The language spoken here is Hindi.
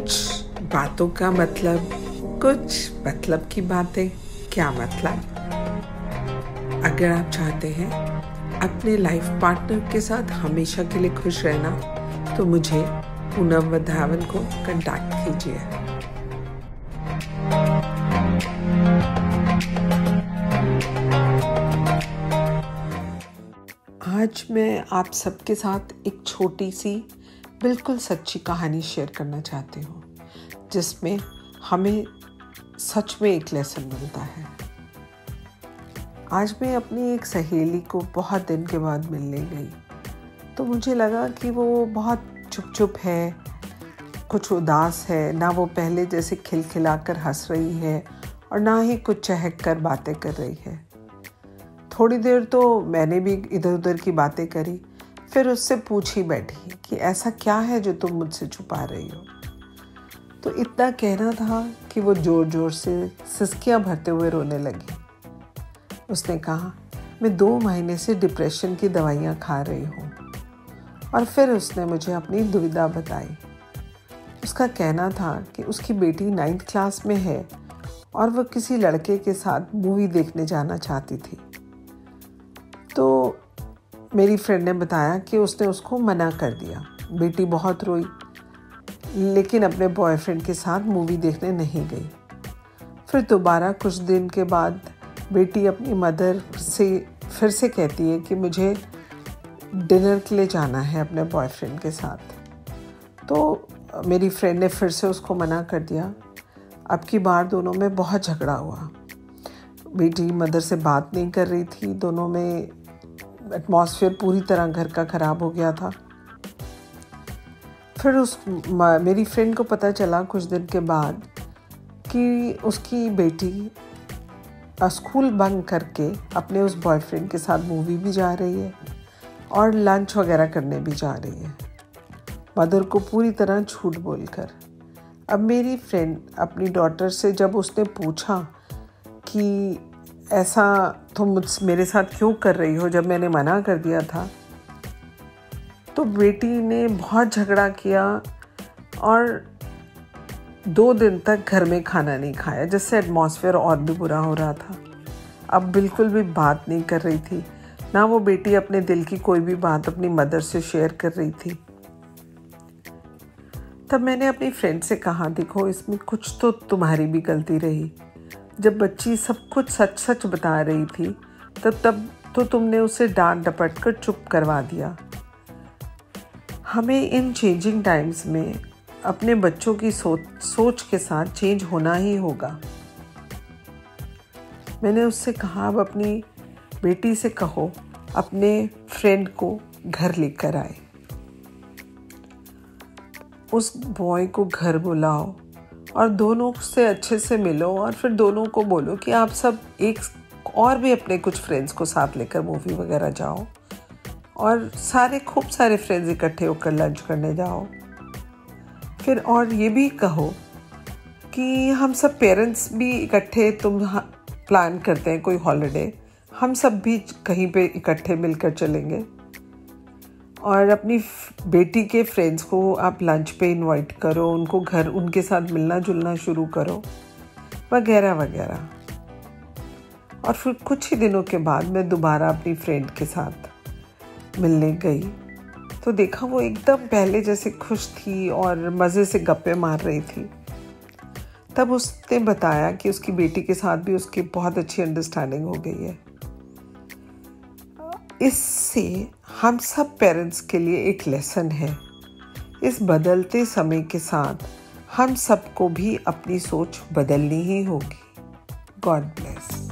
कुछ बातों का मतलब, कुछ मतलब की बातें। क्या मतलब? अगर आप चाहते हैं अपने लाइफ पार्टनर के साथ हमेशा के लिए खुश रहना तो मुझे पूनम वधावन को कांटेक्ट कीजिए। आज मैं आप सबके साथ एक छोटी सी बिल्कुल सच्ची कहानी शेयर करना चाहती हूँ, जिसमें हमें सच में एक लेसन मिलता है। आज मैं अपनी एक सहेली को बहुत दिन के बाद मिलने गई, तो मुझे लगा कि वो बहुत चुप है, कुछ उदास है। ना वो पहले जैसे खिलखिलाकर हंस रही है और ना ही कुछ चहक कर बातें कर रही है। थोड़ी देर तो मैंने भी इधर उधर की बातें करी, फिर उससे पूछ ही बैठी कि ऐसा क्या है जो तुम मुझसे छुपा रही हो। तो इतना कहना था कि वो जोर जोर से सिसकियां भरते हुए रोने लगी। उसने कहा, मैं 2 महीने से डिप्रेशन की दवाइयाँ खा रही हूँ। और फिर उसने मुझे अपनी दुविधा बताई। उसका कहना था कि उसकी बेटी 9th क्लास में है और वह किसी लड़के के साथ मूवी देखने जाना चाहती थी। तो मेरी फ्रेंड ने बताया कि उसने उसको मना कर दिया। बेटी बहुत रोई, लेकिन अपने बॉयफ्रेंड के साथ मूवी देखने नहीं गई। फिर दोबारा कुछ दिन के बाद बेटी अपनी मदर से फिर से कहती है कि मुझे डिनर के लिए जाना है अपने बॉयफ्रेंड के साथ। तो मेरी फ्रेंड ने फिर से उसको मना कर दिया। अब की बार दोनों में बहुत झगड़ा हुआ। बेटी मदर से बात नहीं कर रही थी। दोनों में एटमॉस्फेयर पूरी तरह घर का ख़राब हो गया था। फिर मेरी फ्रेंड को पता चला कुछ दिन के बाद कि उसकी बेटी स्कूल बंक करके अपने उस बॉयफ्रेंड के साथ मूवी भी जा रही है और लंच वगैरह करने भी जा रही है, मदर को पूरी तरह झूठ बोलकर। अब मेरी फ्रेंड अपनी डॉटर से जब उसने पूछा कि ऐसा तुम मेरे साथ क्यों कर रही हो जब मैंने मना कर दिया था, तो बेटी ने बहुत झगड़ा किया और 2 दिन तक घर में खाना नहीं खाया, जिससे एटमॉस्फेयर और भी बुरा हो रहा था। अब बिल्कुल भी बात नहीं कर रही थी, ना वो बेटी अपने दिल की कोई भी बात अपनी मदर से शेयर कर रही थी। तब मैंने अपनी फ्रेंड से कहा, देखो इसमें कुछ तो तुम्हारी भी गलती रही। जब बच्ची सब कुछ सच सच बता रही थी तब तो तुमने उसे डांट डपट कर चुप करवा दिया। हमें इन चेंजिंग टाइम्स में अपने बच्चों की सोच के साथ चेंज होना ही होगा। मैंने उससे कहा, अब अपनी बेटी से कहो अपने फ्रेंड को घर लेकर आए, उस बॉय को घर बुलाओ और दोनों से अच्छे से मिलो और फिर दोनों को बोलो कि आप सब एक और भी अपने कुछ फ्रेंड्स को साथ लेकर मूवी वगैरह जाओ और खूब सारे फ्रेंड्स इकट्ठे होकर लंच करने जाओ। फिर और ये भी कहो कि हम सब पेरेंट्स भी इकट्ठे प्लान करते हैं कोई हॉलिडे, हम सब भी कहीं पे इकट्ठे मिलकर चलेंगे और अपनी बेटी के फ्रेंड्स को आप लंच पे इनवाइट करो, उनको घर उनके साथ मिलना जुलना शुरू करो वगैरह वगैरह। और फिर कुछ ही दिनों के बाद मैं दोबारा अपनी फ्रेंड के साथ मिलने गई, तो देखा वो एकदम पहले जैसे खुश थी और मज़े से गप्पे मार रही थी। तब उसने बताया कि उसकी बेटी के साथ भी उसकी बहुत अच्छी अंडरस्टैंडिंग हो गई है। इससे हम सब पेरेंट्स के लिए एक लेसन है। इस बदलते समय के साथ हम सबको भी अपनी सोच बदलनी ही होगी। God bless.